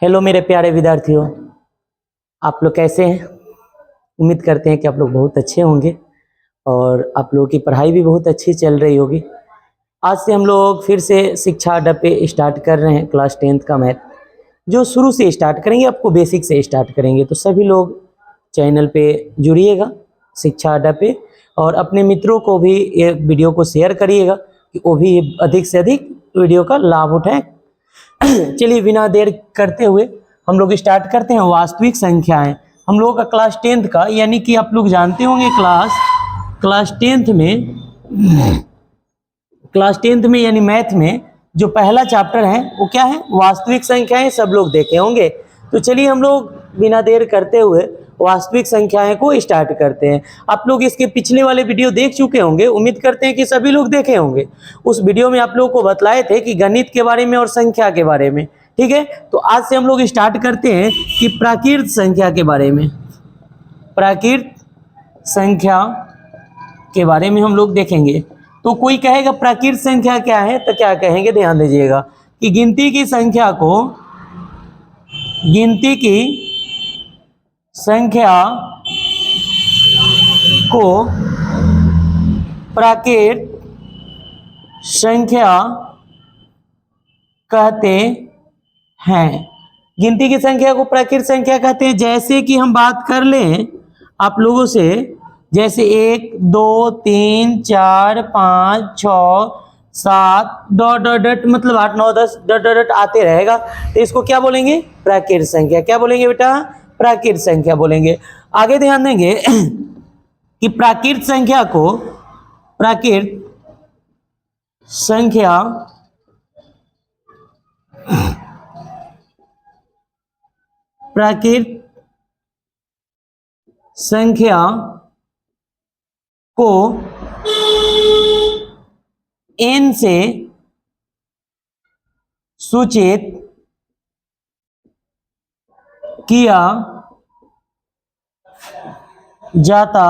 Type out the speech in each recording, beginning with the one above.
Hello मेरे प्यारे विद्यार्थियों, आप लोग कैसे हैं। उम्मीद करते हैं कि आप लोग बहुत अच्छे होंगे और आप लोगों की पढ़ाई भी बहुत अच्छी चल रही होगी। आज से हम लोग फिर से शिक्षा अड्डा पे स्टार्ट कर रहे हैं क्लास 10th का मैथ, जो शुरू से स्टार्ट करेंगे, आपको बेसिक से स्टार्ट करेंगे। तो सभी लोग चैनल पे जुड़िएगा शिक्षा अड्डा पे, और अपने मित्रों को भी ये वीडियो को शेयर करिएगा कि वो भी अधिक से अधिक वीडियो का लाभ उठाएं। चलिए बिना देर करते हुए हम लोग स्टार्ट करते हैं वास्तविक संख्याएं। हम लोगों का क्लास 10th का, यानी कि आप लोग जानते होंगे क्लास 10th में यानी मैथ में जो पहला चैप्टर है वो क्या है, वास्तविक संख्याएं। सब लोग देखे होंगे। तो चलिए हम लोग बिना देर करते हुए वास्तविक संख्याएं को स्टार्ट करते हैं। आप लोग इसके पिछले वाले वीडियो देख चुके होंगे, उम्मीद करते हैं कि सभी लोग देखे होंगे। उस वीडियो में आप लोगों को बतलाए थे कि गणित के बारे में और संख्या के बारे में। ठीक है, तो आज से हम लोग स्टार्ट करते हैं कि प्राकृत संख्या के बारे में। प्राकृत संख्या के बारे में हम लोग देखेंगे। तो कोई कहेगा प्राकृत संख्या क्या है, तो क्या कहेंगे, ध्यान दीजिएगा कि गिनती की संख्या को प्राकृत संख्या कहते हैं। गिनती की संख्या को प्राकृत संख्या कहते हैं। जैसे कि हम बात कर लें आप लोगों से, जैसे 1 2 3 4 5 6 7 डॉट डॉट डॉट, मतलब 8 9 10 डॉट डॉट डॉट आते रहेगा। तो इसको क्या बोलेंगे, प्राकृत संख्या। क्या बोलेंगे बेटा, प्राकृत संख्या बोलेंगे। आगे ध्यान देंगे कि प्राकृत संख्या को n से सूचित किया जाता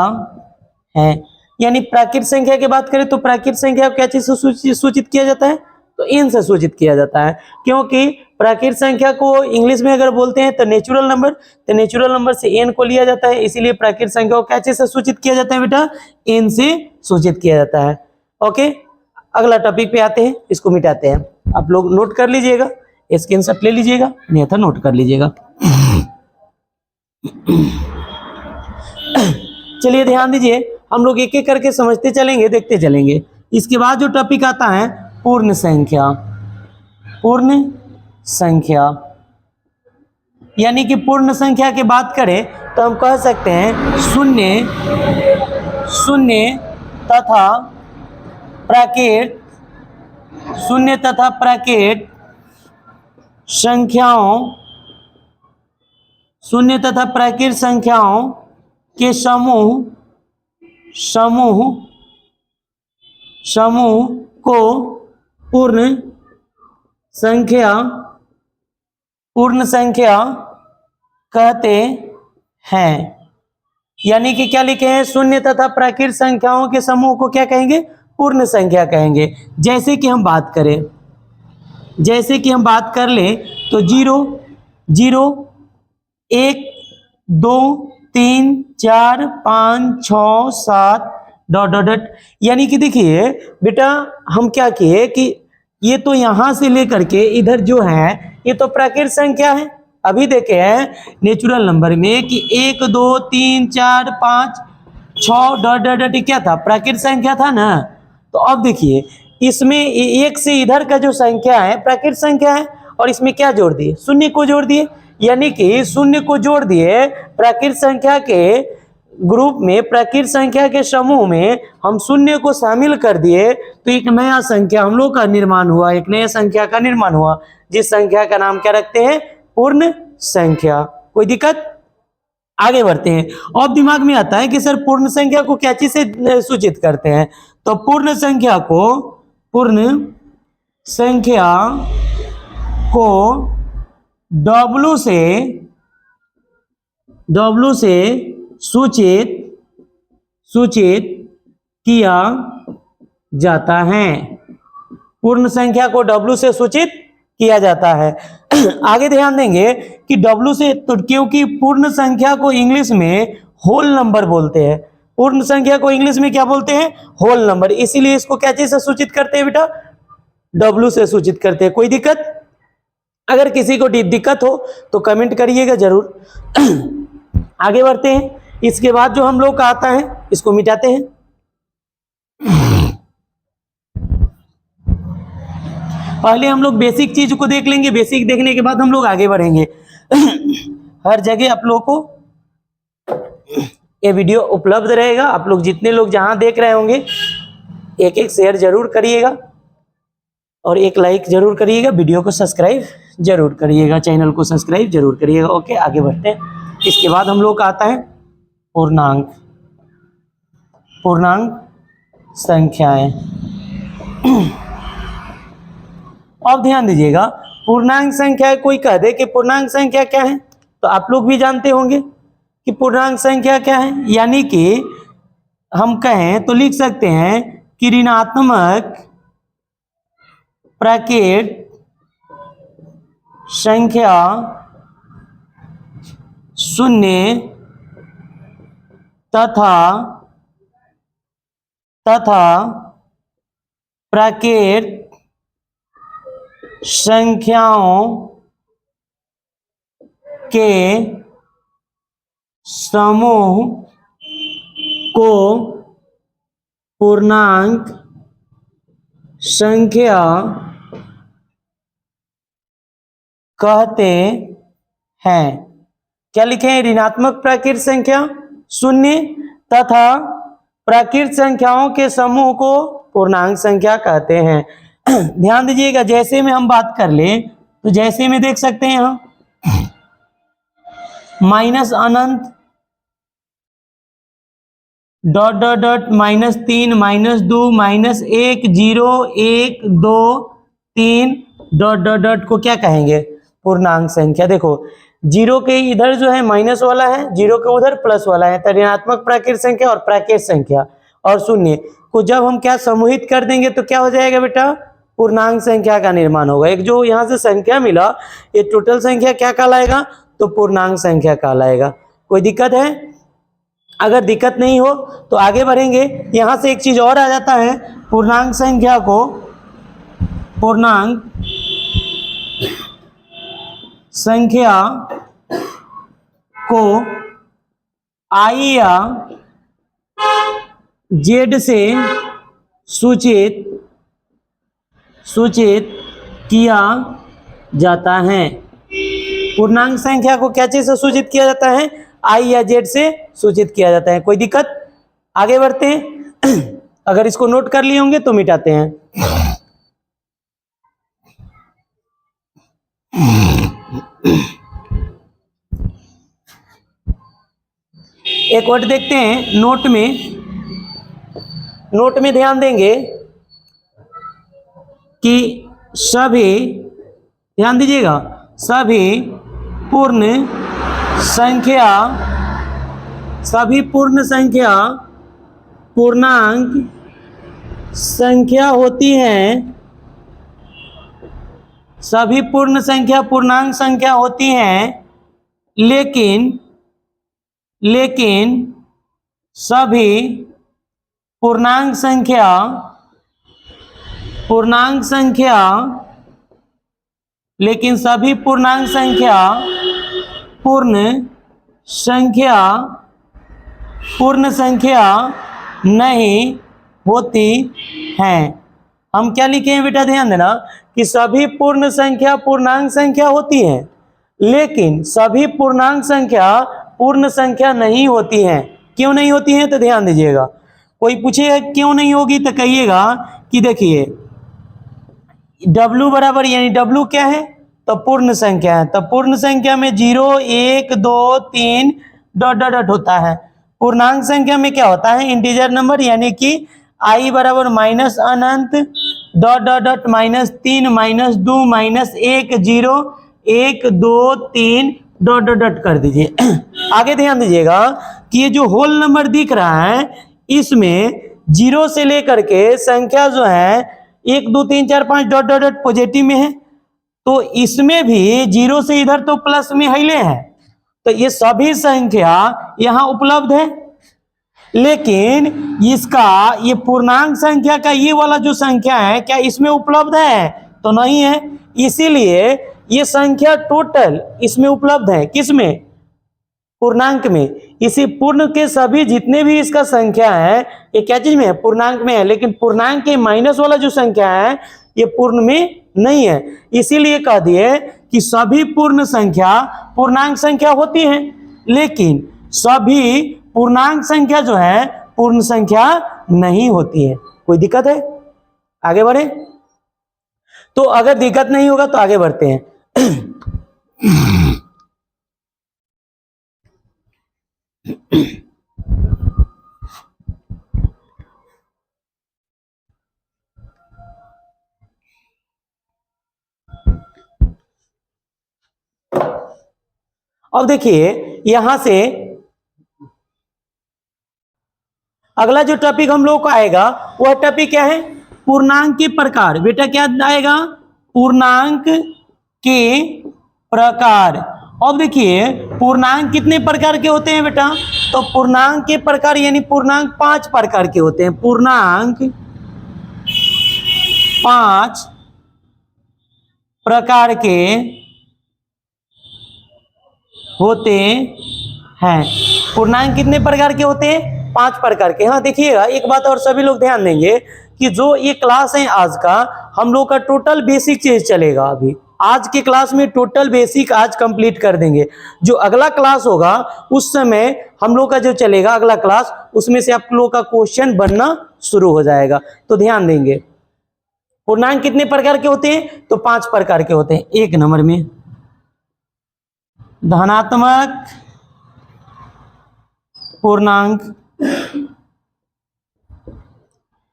है। यानी प्राकृत संख्या की बात करें तो प्राकृत संख्या को क्या चीज से सूचित किया जाता है, तो n से सूचित किया जाता है। क्योंकि प्राकृत संख्या को इंग्लिश में अगर बोलते हैं तो नेचुरल नंबर, तो नेचुरल नंबर से n को लिया जाता है, इसीलिए प्राकृत संख्या को क्या चीज से सूचित किया जाता है बेटा, n से सूचित किया जाता है। ओके, अगला टॉपिक पे आते हैं, इसको मिटाते हैं। आप लोग नोट कर लीजिएगा, स्क्रीनशॉट ले लीजिएगा, नहीं था नोट कर लीजिएगा। चलिए ध्यान दीजिए, हम लोग एक एक करके समझते चलेंगे, देखते चलेंगे। इसके बाद जो टॉपिक आता है पूर्ण संख्या। पूर्ण संख्या यानी कि पूर्ण संख्या की बात करें तो हम कह सकते हैं शून्य तथा प्राकृत संख्याओं के समूह को पूर्ण संख्या कहते हैं। यानी कि क्या लिखे हैं, शून्य तथा प्राकृत संख्याओं के समूह को क्या कहेंगे, पूर्ण संख्या कहेंगे। जैसे कि हम बात कर लें तो 0 0 1 2 3 4 5 6 7 डॉट डॉट डॉट। यानी कि देखिए बेटा, हम क्या किए कि ये तो यहां से लेकर के इधर जो है ये तो प्राकृत संख्या है। अभी देखे हैं नेचुरल नंबर में कि 1 2 3 4 5 6 डॉट डॉट डॉट क्या था, प्राकृत संख्या था ना। तो अब देखिए इसमें एक से इधर का जो संख्या है प्राकृत संख्या है, और इसमें क्या जोड़ दिए, शून्य को जोड़ दिए। यानी कि शून्य को जोड़ दिए, प्राकृत संख्या के ग्रुप में, प्राकृत संख्या के समूह में हम शून्य को शामिल कर दिए, तो एक नया संख्या हम लोग का निर्माण हुआ, एक नया संख्या का निर्माण हुआ, जिस संख्या का नाम क्या रखते हैं, पूर्ण संख्या। कोई दिक्कत, आगे बढ़ते हैं। और दिमाग में आता है कि सर पूर्ण संख्या को क्या चीज से सूचित करते हैं, तो पूर्ण संख्या को W से सूचित किया जाता है। पूर्ण संख्या को W से सूचित किया जाता है। आगे ध्यान देंगे कि W से, तो क्योंकि पूर्ण संख्या को इंग्लिश में होल नंबर बोलते हैं, पूर्ण संख्या को इंग्लिश में क्या बोलते हैं, होल नंबर, इसीलिए इसको क्या चीज से सूचित करते हैं बेटा, W से सूचित करते हैं। कोई दिक्कत? अगर किसी को दिक्कत हो तो कमेंट करिएगा जरूर। आगे बढ़ते हैं। इसके बाद जो हम लोग का आता है इसको मिटाते हैं। पहले हम लोग बेसिक चीज को देख लेंगे, बेसिक देखने के बाद हम लोग आगे बढ़ेंगे। हर जगह आप लोग को ये वीडियो उपलब्ध रहेगा, आप लोग जितने लोग जहां देख रहे होंगे एक एक शेयर जरूर करिएगा और एक लाइक जरूर करिएगा, वीडियो को सब्सक्राइब जरूर करिएगा, चैनल को सब्सक्राइब जरूर करिएगा। ओके, आगे बढ़ते हैं। इसके बाद हम लोग का आता है पूर्णांक, पूर्णांक संख्याएं। अब ध्यान दीजिएगा, पूर्णांक संख्या, कोई कह दे कि पूर्णांक संख्या क्या है, तो आप लोग भी जानते होंगे कि पूर्णांक संख्या क्या है। यानी कि हम कहें तो लिख सकते हैं कि ऋणात्मक प्राकृत संख्या शून्य तथा प्राकृत संख्याओं के समूह को पूर्णांक संख्या कहते हैं। क्या लिखे हैं? ऋणात्मक प्राकृत संख्या शून्य तथा प्राकृत संख्याओं के समूह को पूर्णांक संख्या कहते हैं। ध्यान दीजिएगा, जैसे में हम बात कर ले तो जैसे में देख सकते हैं यहाँ माइनस अनंत dot dot dot -3 -2 -1 0 1 2 3 dot dot dot को क्या कहेंगे? पूर्णांक संख्या। देखो जीरो के इधर जो है माइनस वाला है, जीरो के उधर प्लस वाला है, तो ऋणात्मक प्राकृत संख्या और प्राकृत संख्या और शून्य को जब हम क्या समूहित कर देंगे तो क्या हो जाएगा बेटा? पूर्णांक संख्या का निर्माण होगा। एक जो यहाँ से संख्या मिला ये टोटल संख्या क्या कहलाएगा? तो पूर्णांक संख्या कहलाएगा। कोई दिक्कत है? अगर दिक्कत नहीं हो तो आगे बढ़ेंगे। यहाँ से एक चीज और आ जाता है, पूर्णांक संख्या को, पूर्णांक संख्या को I या Z से सूचित किया जाता है। पूर्णांक संख्या को क्या चीज से सूचित किया जाता है? I या Z से सूचित किया जाता है। कोई दिक्कत? आगे बढ़ते हैं। अगर इसको नोट कर लिए होंगे तो मिटाते हैं। एक वर्ड देखते हैं नोट में। नोट में ध्यान देंगे कि सभी, ध्यान दीजिएगा, सभी पूर्ण संख्या पूर्णांक संख्या होती हैं। सभी पूर्ण संख्या पूर्णांक संख्या होती हैं, लेकिन सभी पूर्णांक संख्या लेकिन सभी पूर्णांक संख्या पूर्ण संख्या नहीं होती हैं। हम क्या लिखे हैं बेटा? ध्यान देना कि सभी पूर्ण संख्या पूर्णांक संख्या होती हैं, लेकिन सभी पूर्णांक संख्या पूर्ण संख्या नहीं होती हैं। क्यों नहीं होती हैं? तो ध्यान दीजिएगा। कोई पूछेगा क्यों नहीं होगी तो कहिएगा कि देखिए W बराबर, यानी W क्या है? तो पूर्ण संख्या है। तो पूर्ण संख्या में 0 1 2 3 डॉट डॉट डॉट होता है। पूर्णांक संख्या में क्या होता है? इंटीजर नंबर, यानी कि I बराबर माइनस अनंत dot dot dot -3 -2 -1 0 1 2 3 dot dot dot कर दीजिए। आगे ध्यान दीजिएगा कि ये जो होल नंबर दिख रहा है इसमें 0 से लेकर के संख्या जो है 1 2 3 4 5 डॉट डॉट डॉट पॉजिटिव में है, तो इसमें भी जीरो से इधर तो प्लस में हिले है, तो ये सभी संख्या यहां उपलब्ध है। लेकिन इसका ये पूर्णांक संख्या का ये वाला जो संख्या है क्या इसमें उपलब्ध है? तो नहीं है। इसीलिए ये संख्या टोटल इसमें उपलब्ध है, किसमें? पूर्णांक में। इसी पूर्ण के सभी जितने भी इसका संख्या है ये क्या चीज में है? पूर्णांक में है। लेकिन पूर्णांक के माइनस वाला जो संख्या है ये पूर्ण में नहीं है। इसीलिए कह दिए कि सभी पूर्ण संख्या पूर्णांक संख्या होती है, लेकिन सभी पूर्णांक संख्या जो है पूर्ण संख्या नहीं होती है। कोई दिक्कत है? आगे बढ़े। तो अगर दिक्कत नहीं होगा तो आगे बढ़ते हैं। अब देखिए यहां से अगला जो टॉपिक हम लोग को आएगा वह टॉपिक क्या है? पूर्णांक के प्रकार। बेटा क्या आएगा? पूर्णांक के प्रकार। अब देखिए पूर्णांक कितने प्रकार के होते हैं बेटा? तो पूर्णांक के प्रकार यानी पूर्णांक 5 प्रकार के होते हैं। पूर्णांक 5 प्रकार के होते हैं। पूर्णांक कितने प्रकार के होते हैं? 5 प्रकार के। हाँ देखिएगा एक बात और सभी लोग ध्यान देंगे कि जो ये क्लास है आज का हम लोग का टोटल बेसिक चीज चलेगा। अभी आज के क्लास में टोटल बेसिक आज कंप्लीट कर देंगे। जो अगला क्लास होगा उस समय हम लोग का जो चलेगा अगला क्लास उसमें से आप लोग का क्वेश्चन बनना शुरू हो जाएगा, तो ध्यान देंगे। पूर्णांक कितने प्रकार के होते हैं? तो 5 प्रकार के होते हैं। 1 नंबर में धनात्मक पूर्णांक,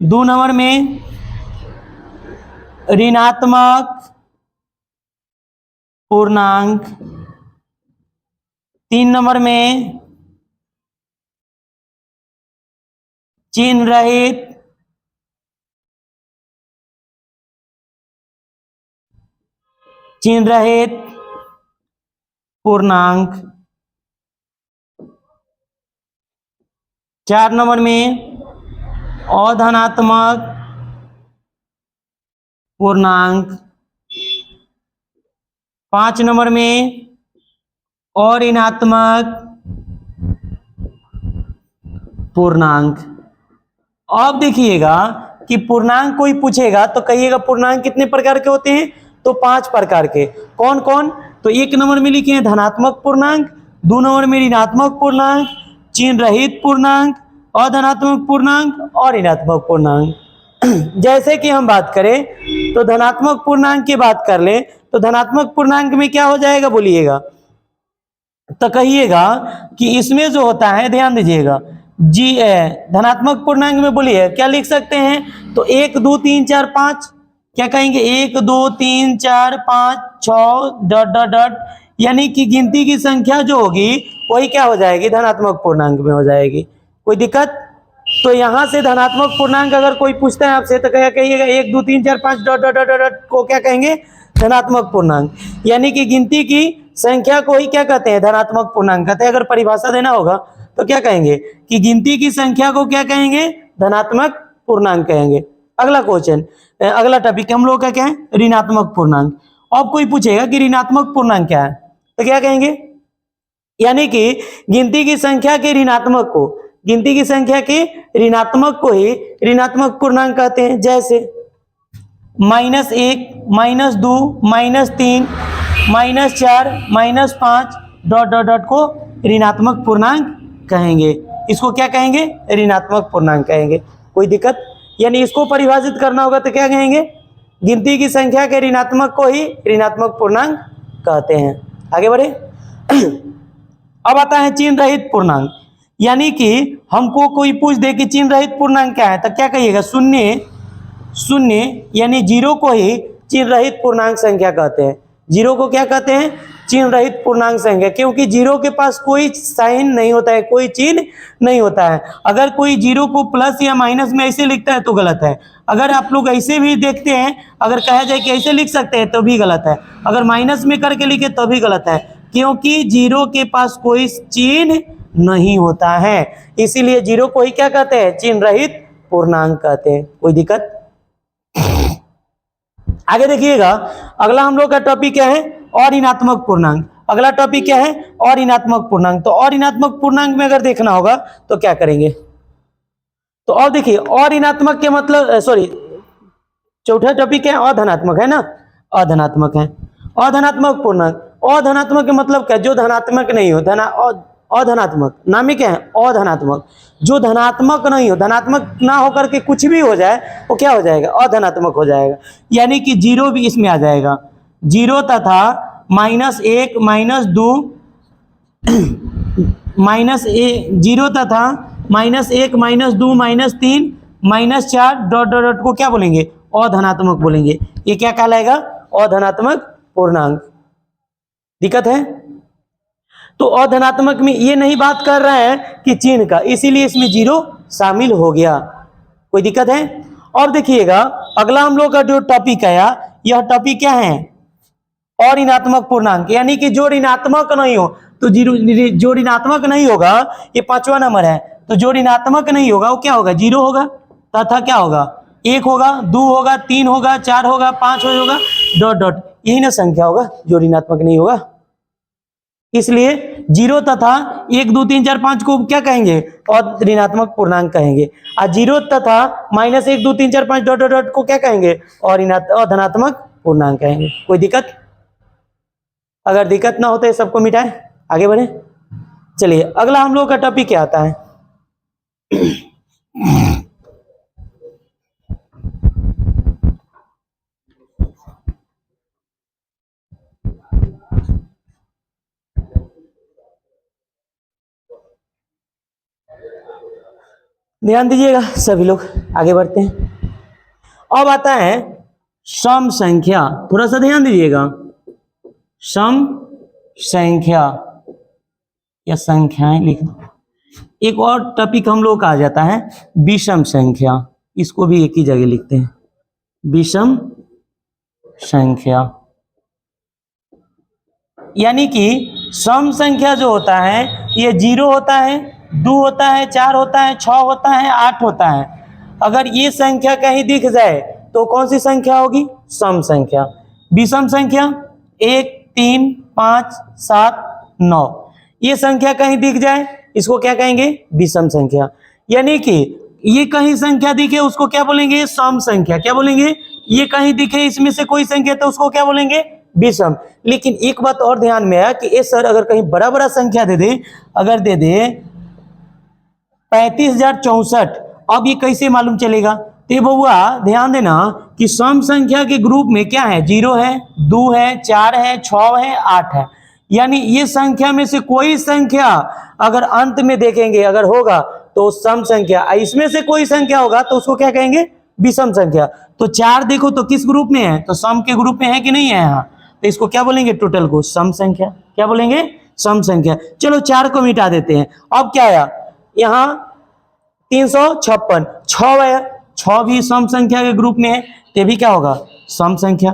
2 नंबर में ऋणात्मक पूर्णांक, 3 नंबर में चिन्ह रहित पूर्णांक, 4 नंबर में अधनात्मक पूर्णांक, 5 नंबर में अऋणात्मक पूर्णांक। अब देखिएगा कि पूर्णांक कोई पूछेगा तो कहिएगा पूर्णांक कितने प्रकार के होते हैं? तो 5 प्रकार के। कौन कौन? तो 1 नंबर में लिखे हैं धनात्मक पूर्णांक, 2 नंबर में ऋणात्मक पूर्णांक, चिन्ह रहित पूर्णांक, अधनात्मक पूर्णांक और ऋणात्मक पूर्णांक। जैसे कि हम बात करें तो धनात्मक पूर्णांक की बात कर ले तो धनात्मक पूर्णांक में क्या हो जाएगा बोलिएगा? तो कहिएगा कि इसमें जो होता है ध्यान दीजिएगा जी धनात्मक पूर्णांक में बोलिए क्या लिख सकते हैं? तो 1 2 3 4 5 क्या कहेंगे? 1 2 3 4 5 6 डॉट डॉट डॉट, यानी कि गिनती की संख्या जो होगी वही क्या हो जाएगी? धनात्मक पूर्णांक में हो जाएगी। कोई दिक्कत? तो यहां से धनात्मक पूर्णांक अगर कोई पूछता है आपसे तो क्या कहिएगा? 1 2 3 4 5 डॉट डॉट डॉट डॉट को क्या कहेंगे? धनात्मक पूर्णांक। यानी कि गिनती की संख्या को ही क्या कहते हैं? धनात्मक पूर्णांक कहते हैं। अगर परिभाषा देना होगा तो क्या कहेंगे कि गिनती की संख्या को क्या कहेंगे? धनात्मक पूर्णांक कहेंगे। अगला क्वेश्चन, अगला टॉपिक हम लोग का क्या है? ऋणात्मक पूर्णांक। अब कोई पूछेगा कि ऋणात्मक पूर्णांक क्या है तो क्या कहेंगे? यानी कि गिनती की संख्या के ऋणात्मक को, गिनती की संख्या के ऋणात्मक को ही ऋणात्मक पूर्णांक कहते हैं। जैसे -1 -2 -3 -4 -5 डॉट डॉट डॉट को ऋणात्मक पूर्णांक कहेंगे। इसको क्या कहेंगे? ऋणात्मक पूर्णांक कहेंगे। कोई दिक्कत? यानी इसको परिभाषित करना होगा तो क्या कहेंगे? गिनती की संख्या के ऋणात्मक को ही ऋणात्मक पूर्णांक कहते हैं। आगे बढ़े। अब आता है चिन्ह रहित पूर्णांक। यानी कि हमको कोई पूछ दे कि चिन्ह रहित पूर्णांक क्या है तो क्या कहिएगा? शून्य यानी जीरो को ही चिन्ह रहित पूर्णांक संख्या कहते हैं। जीरो को क्या कहते हैं? चिन्ह रहित पूर्णांक संख्या, क्योंकि जीरो के पास कोई साइन नहीं होता है, कोई चिन्ह नहीं होता है। अगर कोई जीरो को प्लस या माइनस में ऐसे लिखता है तो गलत है। अगर आप लोग ऐसे भी देखते हैं, अगर कहा जाए कि ऐसे लिख सकते हैं तो भी गलत है, अगर माइनस में करके लिखे तो भी गलत है, क्योंकि जीरो के पास कोई चिन्ह नहीं होता है, इसीलिए जीरो को ही क्या कहते हैं, चिन्ह रहित पूर्णांक कहते हैं। कोई दिक्कत? आगे देखिएगा, अगला हम लोग का टॉपिक क्या है, और ऋणात्मक पूर्णांक। अगला टॉपिक क्या है, और ऋणात्मक पूर्णांक। तो और ऋणात्मक पूर्णांक में अगर देखना होगा तो क्या करेंगे, तो और देखिए, और ऋणात्मक के मतलब सॉरी, चौथा टॉपिक है अधनात्मक, है ना, अधनात्मक है, अधनात्मक पूर्णांक। अधनात्मक के मतलब क्या, जो धनात्मक नहीं हो, अधनात्मक नाम ही क्या है, अधनात्मक, जो धनात्मक नहीं हो, धनात्मक ना होकर के कुछ भी हो जाए वो क्या हो जाएगा, अधनात्मक हो जाएगा, यानी कि जीरो भी इसमें आ जाएगा। जीरो तथा -1 -2 जीरो तथा -1 -2 -3 -4 डॉट डॉट डॉट को क्या बोलेंगे, अधनात्मक बोलेंगे। ये क्या कहलाएगा, अधनात्मक पूर्णांक। दिक्कत है? तो अधनात्मक में ये नहीं बात कर रहा है कि चिन्ह का, इसीलिए इसमें जीरो शामिल हो गया। कोई दिक्कत है? और देखिएगा, अगला हम लोग का जो टॉपिक आया, यह टॉपिक क्या है, और ऋणात्मक पूर्णांक, यानी कि जो ऋणात्मक नहीं हो तो जीरो, जो ऋणात्मक नहीं होगा, ये 5वां नंबर है, तो जो ऋणात्मक नहीं होगा वो क्या होगा, जीरो होगा, तथा क्या होगा, 1 होगा, 2 होगा, 3 होगा, 4 होगा, 5 होगा, डॉट डॉट, यही ना संख्या होगा जो ऋणात्मक नहीं होगा। इसलिए जीरो तथा 1 2 3 4 5 को क्या कहेंगे, और ऋणात्मक पूर्णांक कहेंगे, और जीरो तथा -1 2 3 4 5 डॉट डॉट डॉट को क्या कहेंगे, और धनात्मक पूर्णांक कहेंगे। कोई दिक्कत? अगर दिक्कत ना हो तो ये सबको मिटाए, आगे बढ़े। चलिए, अगला हम लोग का टॉपिक क्या आता है, ध्यान दीजिएगा सभी लोग, आगे बढ़ते हैं। अब आता है सम संख्या, थोड़ा सा ध्यान दीजिएगा, सम संख्या या संख्याएं लिख दो। एक और टॉपिक हम लोग का आ जाता है विषम संख्या, इसको भी एक ही जगह लिखते हैं, विषम संख्या। यानी कि सम संख्या जो होता है, ये 0 होता है, 2 होता है, 4 होता है, 6 होता है, 8 होता है। अगर ये संख्या कहीं दिख जाए तो कौन सी संख्या होगी, सम संख्या। विषम संख्या 1 3 5 7 9, ये संख्या कहीं दिख जाए इसको क्या कहेंगे, विषम संख्या। यानी कि ये कहीं संख्या दिखे उसको क्या बोलेंगे, सम संख्या। क्या बोलेंगे, ये कहीं दिखे इसमें से कोई संख्या तो उसको क्या बोलेंगे, विषम। लेकिन एक बात और ध्यान में आया कि ये सर अगर कहीं बड़ा बड़ा संख्या दे दे, अगर दे दे 35,064, अब ये कैसे मालूम चलेगा, तो बउआ ध्यान देना कि सम संख्या के ग्रुप में क्या है, 0 है, 2 है, 4 है, 6 है, 8 है। यानी ये संख्या में से कोई संख्या अगर अंत में देखेंगे अगर होगा तो सम संख्या, इसमें से कोई संख्या होगा तो उसको क्या कहेंगे, विषम संख्या। तो 4 देखो तो किस ग्रुप में है, तो सम के ग्रुप में है कि नहीं है यहाँ, तो इसको क्या बोलेंगे, टोटल को सम संख्या। क्या बोलेंगे, सम संख्या। चलो 4 को मिटा देते हैं। अब क्या आया यहाँ 356, 6 है, 6 भी सम संख्या के ग्रुप में है, ये भी क्या होगा, सम संख्या।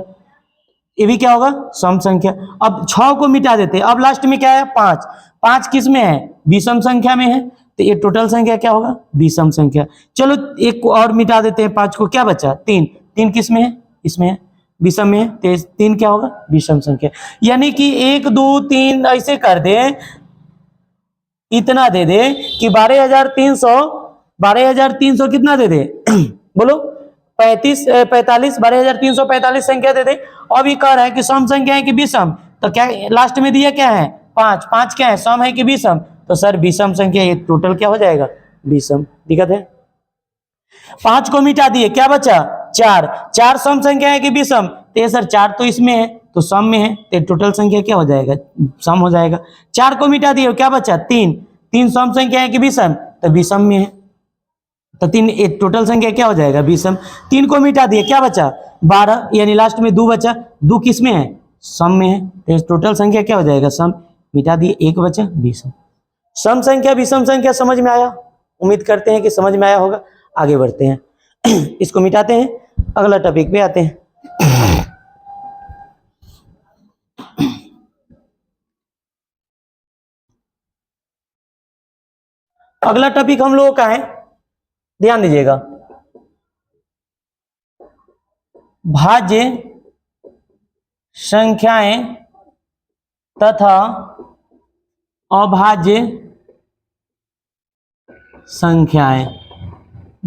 ये भी क्या होगा, सम संख्या। अब 6 को मिटा देते हैं। अब लास्ट में क्या है, 5, 5 किस में है, विषम संख्या में है, तो ये टोटल संख्या क्या होगा, विषम संख्या। चलो एक को और मिटा देते हैं, 5 को, क्या बचा, 3, 3 किस में है, इसमें है, विषम में है, तो 3 क्या होगा, विषम संख्या। यानी कि 1 2 3 ऐसे कर दे, इतना दे दे कि 12,300 कितना दे दे बोलो, 12,345 संख्या दे दे। अब ये कह रहा है कि सम संख्या है कि विषम, तो क्या लास्ट में दिया क्या है, 5, 5 क्या है, सम है कि विषम, तो सर विषम संख्या, ये टोटल क्या हो जाएगा, विषम। दिक्कत है? 5 को मिटा दिए, क्या बचा, 4, 4 सम संख्या है कि विषम, तो ये सर 4 तो इसमें है तो सम में है, तो टोटल संख्या क्या हो जाएगा, सम हो जाएगा। 4 को मिटा दिए, क्या बचा, 3, 3 सम संख्या है कि विषम, तो विषम में है, तो 3 टोटल संख्या क्या हो जाएगा, विषम। 3 को मिटा दिए, क्या बचा, 12, यानी लास्ट में 2 बचा, 2 किस में है, सम में है, तो टोटल संख्या क्या हो जाएगा, सम। मिटा दिए, 1 बचा, विषम। सम संख्या विषम संख्या समझ में आया, उम्मीद करते हैं कि समझ में आया होगा। आगे बढ़ते हैं। इसको मिटाते हैं, अगला टॉपिक पे आते हैं। अगला टॉपिक हम लोगों का है, ध्यान दीजिएगा, भाज्य संख्याएं तथा अभाज्य संख्याएं,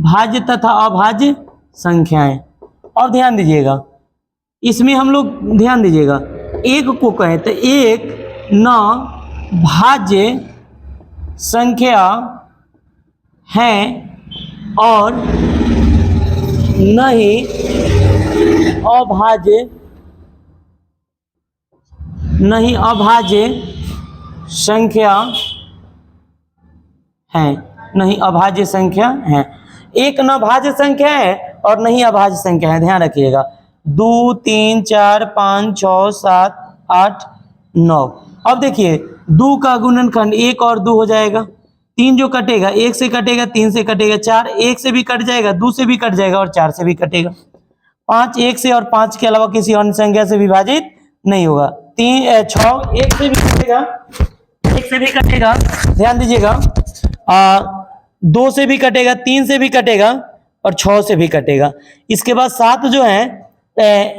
भाज्य तथा अभाज्य संख्याएं। और ध्यान दीजिएगा, इसमें हम लोग ध्यान दीजिएगा, एक को कहें तो एक न भाज्य संख्या है और न ही अभाज्य संख्या है, नहीं अभाज्य संख्या है। एक न भाज्य संख्या है और नहीं अभाज्य संख्या है, ध्यान रखिएगा। 2 3 4 5 6 7 8 9। अब देखिए 2 का गुणनखंड 1 और 2 हो जाएगा, 3 जो कटेगा 1 से कटेगा, 3 से कटेगा, 4 1 से भी कट जाएगा, 2 से भी कट जाएगा और 4 से भी कटेगा। 5 1 से और 5 के अलावा किसी अन्य संख्या से विभाजित नहीं होगा। 6 1 से भी कटेगा, 1 से भी कटेगा, ध्यान दीजिएगा। 2 से भी कटेगा, 3 से भी कटेगा और 6 से भी कटेगा। इसके बाद 7 जो है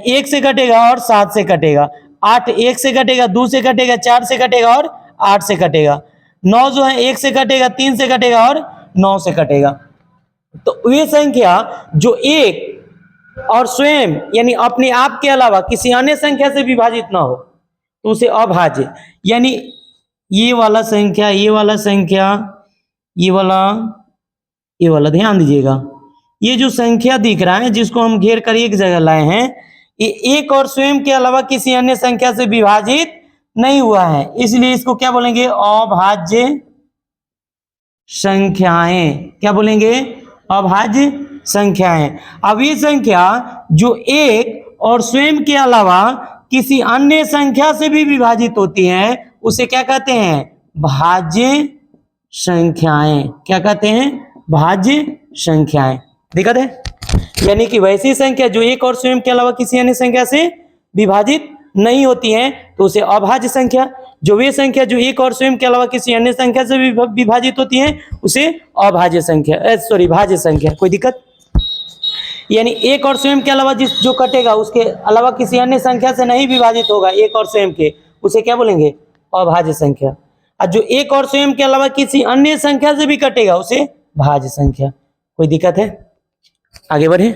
1 से कटेगा और 7 से कटेगा। 8 1 से कटेगा, 2 से कटेगा, 4 से कटेगा और 8 से कटेगा। 9 जो है 1 से कटेगा, 3 से कटेगा और 9 से कटेगा। तो ये संख्या जो एक और स्वयं यानी अपने आप के अलावा किसी अन्य संख्या से विभाजित ना हो तो उसे अभाज्य, यानी ये वाला संख्या, ये वाला संख्या, ये वाला ध्यान दीजिएगा, ये जो संख्या दिख रहा है जिसको हम घेर कर एक जगह लाए हैं, ये एक और स्वयं के अलावा किसी अन्य संख्या से विभाजित नहीं हुआ है, इसलिए इसको क्या बोलेंगे? अभाज्य संख्याएं। क्या बोलेंगे? अभाज्य संख्याएं। अब ये संख्या जो एक और स्वयं के अलावा किसी अन्य संख्या से भी विभाजित होती है उसे क्या कहते हैं? भाज्य संख्याएं। क्या कहते हैं? भाज्य संख्याएं। दिक्कत है? यानी कि वैसी संख्या जो एक और स्वयं के अलावा किसी अन्य संख्या से विभाजित नहीं होती है तो उसे अभाज्य संख्या, जो वे संख्या जो एक और स्वयं के अलावा किसी अन्य संख्या से विभाजित होती है उसे अभाज्य संख्या, भाज्य संख्या। कोई दिक्कत? यानी एक और स्वयं के अलावा जो कटेगा उसके अलावा किसी अन्य संख्या से नहीं विभाजित होगा, एक और स्वयं के, उसे क्या बोलेंगे? अभाज्य संख्या। और जो एक और स्वयं के अलावा किसी अन्य संख्या से भी कटेगा उसे भाज्य संख्या। कोई दिक्कत है? आगे बढ़े।